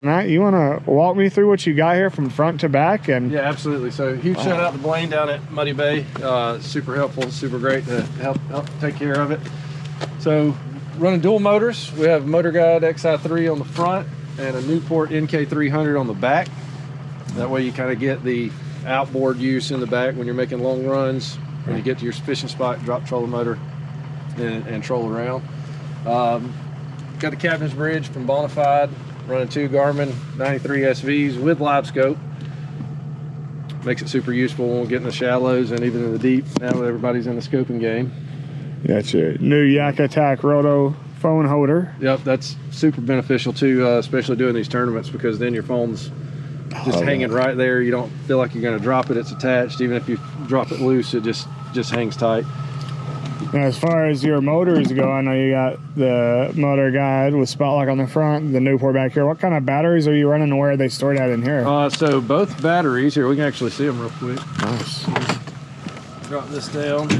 Matt, you want to walk me through what you got here from front to back? And yeah, absolutely. So huge shout out to Blaine down at Muddy Bay. Super helpful, super great to help take care of it. So running dual motors, we have Motor Guide XI3 on the front and a Newport NK300 on the back. That way you kind of get the outboard use in the back when you're making long runs. When you get to your fishing spot, drop trolling motor and troll around. Got the captain's bridge from Bonafide, running 2 Garmin 93 SVs with live scope. Makes it super useful when we get in the shallows and even in the deep, now that everybody's in the scoping game. That's your new Yak Attack roto phone holder. Yep, that's super beneficial too, especially doing these tournaments, because then your phone's just hanging right there. You don't feel like you're going to drop it. It's attached. Even if you drop it loose, it just hangs tight. Now, as far as your motors go, I know you got the Motor Guide with Spotlock on the front, the Newport back here. What kind of batteries are you running and where are they stored at in here? So both batteries here, we can actually see them real quick. Nice. Drop this down.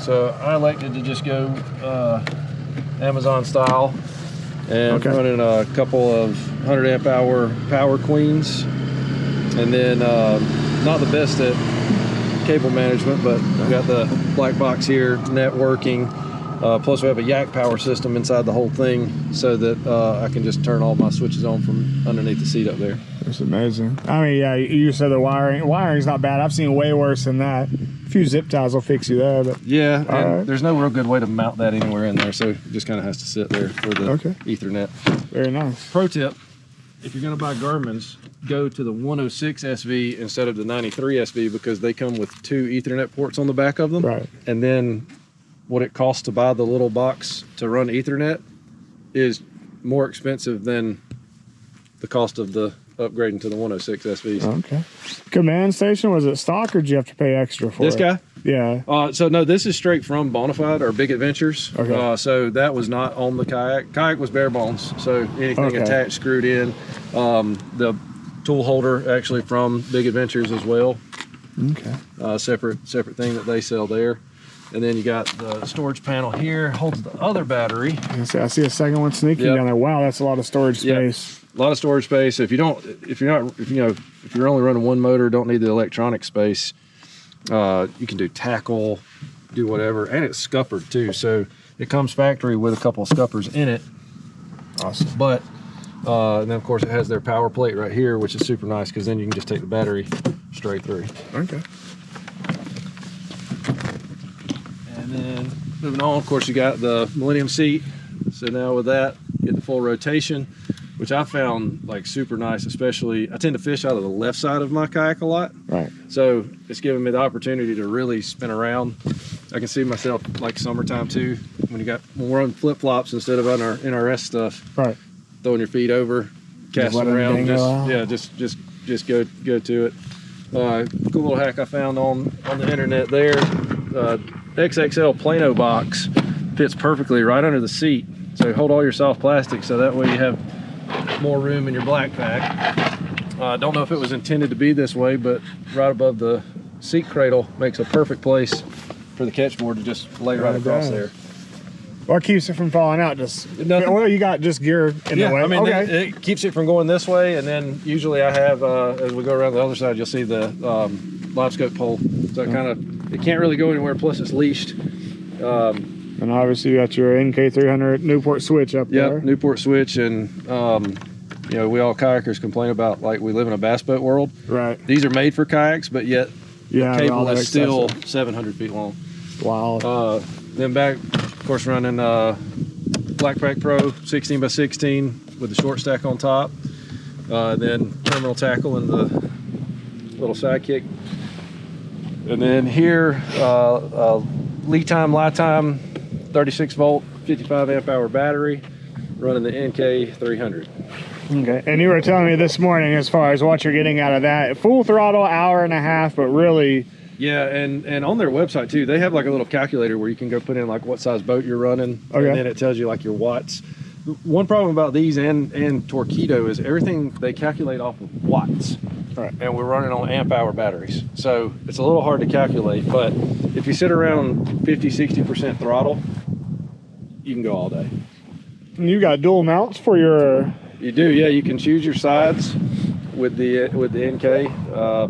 So I elected to just go Amazon style and running a couple of 100 amp hour power queens, and then not the best at cable management, but we got the black box here, networking, plus we have a Yak power system inside the whole thing, so that I can just turn all my switches on from underneath the seat up there. That's amazing. I mean, yeah, you said the wiring's not bad. I've seen way worse than that. A few zip ties will fix you there, but yeah, and there's no real good way to mount that anywhere in there, so it just kind of has to sit there for the Ethernet. Very nice. Pro tip: if you're going to buy Garmin's, go to the 106 SV instead of the 93 SV, because they come with 2 Ethernet ports on the back of them. Right. And then what it costs to buy the little box to run Ethernet is more expensive than the cost of the upgrading to the 106 SVs. Okay. Command station, was it stock or did you have to pay extra for this it? guy? Yeah. So no, this is straight from Bonafide or Big Adventures. Okay. So that was not on the Kayak. Kayak was bare bones, so anything attached, screwed in. The tool holder actually from Big Adventures as well. Okay. Separate thing that they sell there. And then you got the storage panel here, holds the other battery. I see a second one sneaking down there. Wow, that's a lot of storage space. A lot of storage space. If you're only running one motor, don't need the electronic space, you can do tackle, do whatever, and it's scuppered too. So it comes factory with a couple of scuppers in it. Awesome. But and then of course it has their power plate right here, which is super nice, because then you can just take the battery straight through. Okay. And then moving on, of course, you got the Millennium seat. So now with that, you get the full rotation, which I found like super nice. Especially, I tend to fish out of the left side of my kayak a lot. Right. So it's giving me the opportunity to really spin around. I can see myself like summertime too, when we're on flip flops instead of on our NRS stuff. Right. Throwing your feet over, casting around, just go to it. Cool little hack I found on the internet there. XXL Plano box fits perfectly right under the seat. So hold all your soft plastic, so that way you have more room in your black pack. Don't know if it was intended to be this way, but right above the seat cradle makes a perfect place for the catchboard to just lay right across there. What keeps it from falling out? Well, you got just gear in the way. I mean, it keeps it from going this way, and then usually I have, as we go around the other side, you'll see the live scope pole. So it can't really go anywhere, plus it's leashed. And obviously you got your NK300 Newport switch up there. Yep, Newport switch, and we all kayakers complain about like we live in a bass boat world. Right. These are made for kayaks, but yet the cable is still 700 feet long. Wow. Then back, of course, running Black Pack Pro 16x16 with the short stack on top. Then terminal tackle and the little sidekick. And then here, lead time, lie time, 36 volt, 55 amp hour battery, running the NK300. Okay, and you were telling me this morning as far as what you're getting out of that, full throttle, hour and a half, but really. Yeah, and on their website too, they have like a little calculator where you can go put in like what size boat you're running, and then it tells you like your watts. One problem about these and Torqeedo is everything they calculate off of watts. Right. And we're running on amp hour batteries. So it's a little hard to calculate, but if you sit around 50-60% throttle, you can go all day. You got dual mounts for your... You do, yeah. You can choose your sides with the NK. I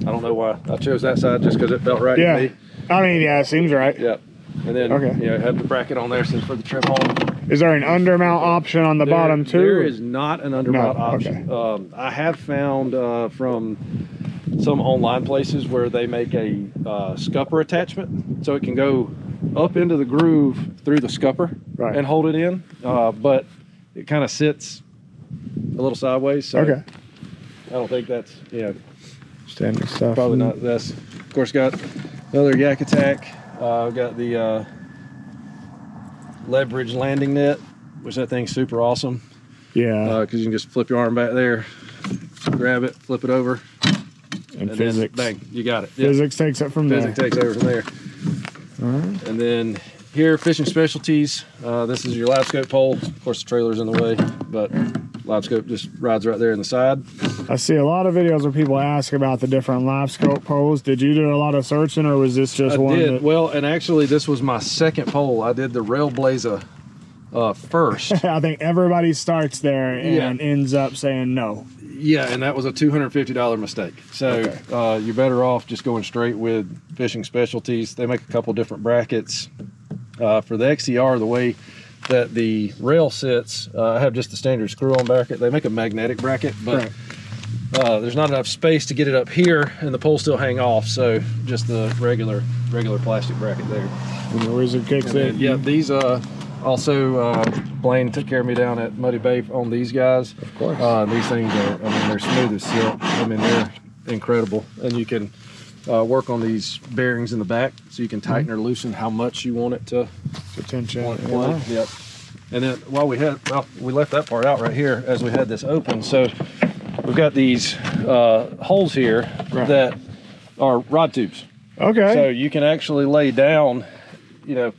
don't know why I chose that side, just because it felt right to me. I mean, yeah, it seems right. Yep. And then you know, have the bracket on there for the trim hole. Is there an undermount option on the bottom too? There is not an undermount option. Okay. I have found from some online places where they make a scupper attachment, so it can go up into the groove through the scupper and hold it in, but it kind of sits a little sideways. So I don't think that's standard stuff. Probably not. That's of course got another Yak Attack. Got the leverage landing net, which that thing's super awesome. Yeah. Because you can just flip your arm back there, grab it, flip it over, and physics. Then, bang, you got it. Physics takes it from there. Physics takes over from there. All right. And then here, fishing specialties. This is your live scope pole. Of course, the trailer's in the way, but live scope just rides right there in the side. I see a lot of videos where people ask about the different live scope poles. Did you do a lot of searching, or was this just one? I did. Well, and actually, this was my second pole. I did the Railblazer first. I think everybody starts there and ends up saying no. Yeah, and that was a $250 mistake. So you're better off just going straight with fishing specialties. They make a couple different brackets. For the XTR, the way that the rail sits, I have just the standard screw-on bracket. They make a magnetic bracket, but there's not enough space to get it up here, and the poles still hang off. So just the regular plastic bracket there. And the wizard kicks in. Yeah, these also Blaine took care of me down at Muddy Bay on these guys. Of course. These things are, I mean, they're smooth as silk. I mean, they're incredible, and you can work on these bearings in the back, so you can tighten or loosen how much you want it to tension. Yep. And then while we left that part out right here as we had this open. So we've got these holes here that are rod tubes. Okay. So you can actually lay down, you know,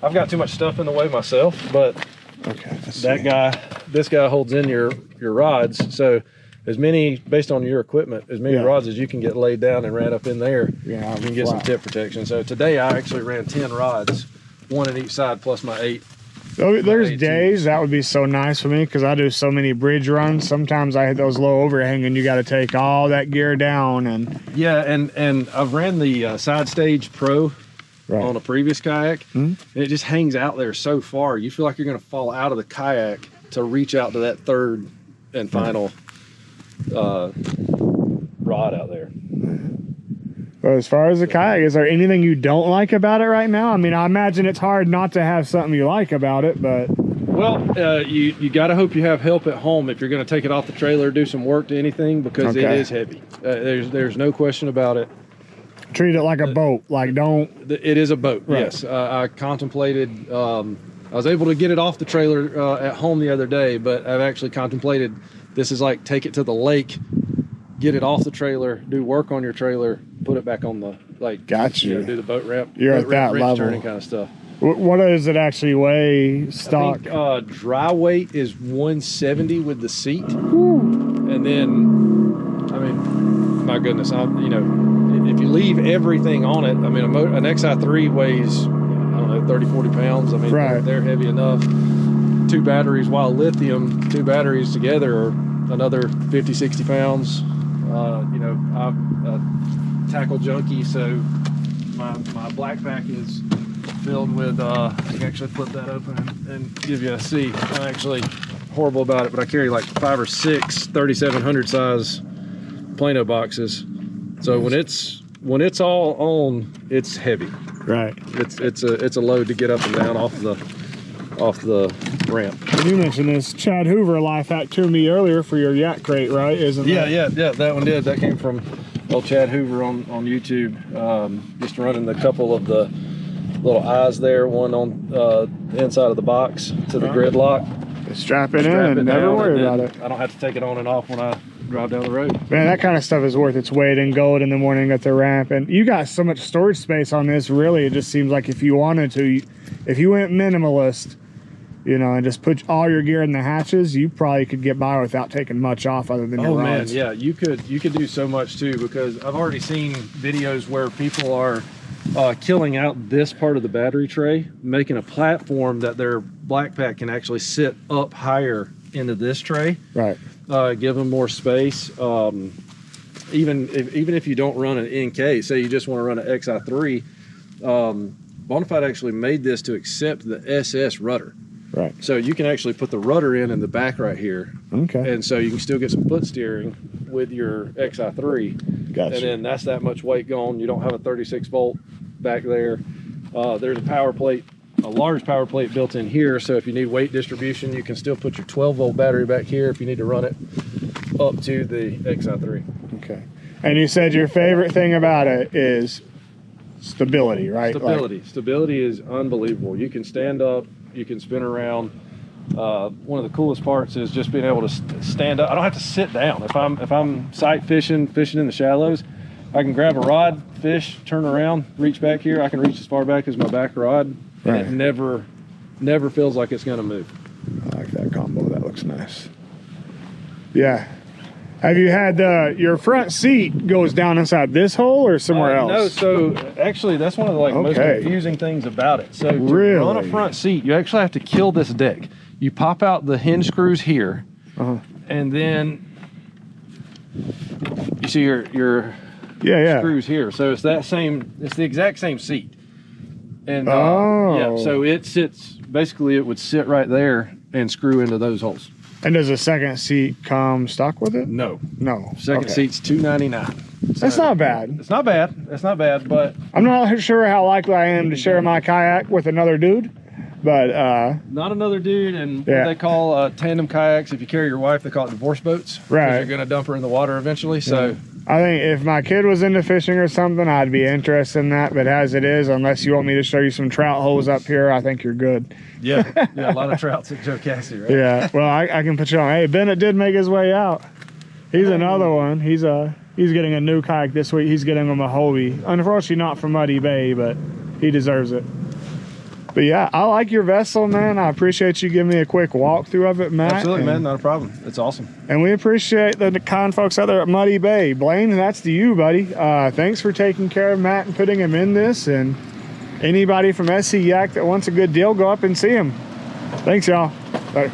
I've got too much stuff in the way myself, but this guy holds in your rods. So as many, based on your equipment, as many rods as you can get laid down and ran up in there, you can get some tip protection. So today I actually ran 10 rods, one on each side plus my 8. So there's days that would be so nice for me, because I do so many bridge runs. Sometimes I hit those low overhang and you got to take all that gear down. And and I've ran the Side Stage Pro on a previous kayak, and it just hangs out there so far. You feel like you're going to fall out of the kayak to reach out to that third and final rod out there. But as far as the kayak, is there anything you don't like about it right now? I mean, I imagine it's hard not to have something you like about it, but... Well, you got to hope you have help at home if you're going to take it off the trailer, do some work to anything, because it is heavy. There's no question about it. Treat it like a boat, like don't... It is a boat, yes. I contemplated... I was able to get it off the trailer at home the other day, but I've actually contemplated, this is like take it to the lake, get it off the trailer, do work on your trailer, put it back on the, like, do the boat ramp. You're at that level. Turning kind of stuff. What does it actually weigh stock? I think dry weight is 170 with the seat. And then, I mean, my goodness, you know, if you leave everything on it, I mean, an XI3 weighs, I don't know, 30, 40 pounds. I mean, they're heavy enough. 2 batteries, while lithium, 2 batteries together are another 50, 60 pounds. You know, I'm a tackle junkie, so my black pack is filled with, I can actually flip that open and give you a see. I'm actually horrible about it, but I carry like 5 or 6 3700 size Plano boxes. So when it's all on, it's heavy. Right. It's a load to get up and down off the ramp. You mentioned this Chad Hoover life hack to me earlier for your yak crate, right? Yeah, that one did. That came from old Chad Hoover on YouTube. Just running the couple of the little eyes there, one on the inside of the box to the grid lock. Strap it in and never worry about it. I don't have to take it on and off when I drive down the road. Man, that kind of stuff is worth its weight in gold in the morning at the ramp. And you got so much storage space on this, really, it just seems like if you wanted to, if you went minimalist, you know, and just put all your gear in the hatches, you probably could get by without taking much off other than your rods. Man, yeah, you could do so much too, because I've already seen videos where people are killing out this part of the battery tray, making a platform that their black pack can actually sit up higher into this tray. Right. Give them more space. Even if you don't run an NK, say you just want to run an XI3, Bonafide actually made this to accept the SS rudder. Right. So you can actually put the rudder in the back right here. Okay. And so you can still get some foot steering with your XI3. Gotcha. And then that's that much weight gone. You don't have a 36 volt back there. There's a power plate, a large power plate built in here. So if you need weight distribution, you can still put your 12 volt battery back here if you need to run it up to the XI3. Okay. And you said your favorite thing about it is stability, right? Stability. Stability is unbelievable. You can stand up, you can spin around. One of the coolest parts is just being able to stand up. I don't have to sit down. If I'm sight fishing in the shallows, I can grab a rod, fish, turn around, reach back here. I can reach as far back as my back rod, and it never feels like it's going to move. I like that combo. That looks nice. Yeah. Have you had your front seat goes down inside this hole or somewhere else? No, so actually that's one of the most confusing things about it. So to run a front seat, you actually have to kill this deck. You pop out the hinge screws here, and then you see your screws here. So it's the exact same seat. And yeah, so it sits, basically it would sit right there and screw into those holes. And does a second seat come stock with it? No. No. Second seat's $299. That's not bad. It's not bad. It's not bad, but I'm not sure how likely I am to share my kayak with another dude, but not another dude. And what they call tandem kayaks, if you carry your wife, they call it divorce boats. Right. You're going to dump her in the water eventually. So I think if my kid was into fishing or something, I'd be interested in that. But as it is, unless you want me to show you some trout holes up here, I think you're good. Yeah, a lot of trouts at Joe Cassie, right? Yeah, well, I can put you on. Hey, Bennett did make his way out. He's another one. He's getting a new kayak this week. He's getting him a Hobie. Unfortunately, not from Muddy Bay, but he deserves it. But yeah, I like your vessel, man. I appreciate you giving me a quick walkthrough of it, Matt. Absolutely, man. Not a problem. It's awesome. And we appreciate the kind folks out there at Muddy Bay. Blaine, that's to you, buddy. Thanks for taking care of Matt and putting him in this. And anybody from SC Yak that wants a good deal, go up and see him. Thanks, y'all. Bye.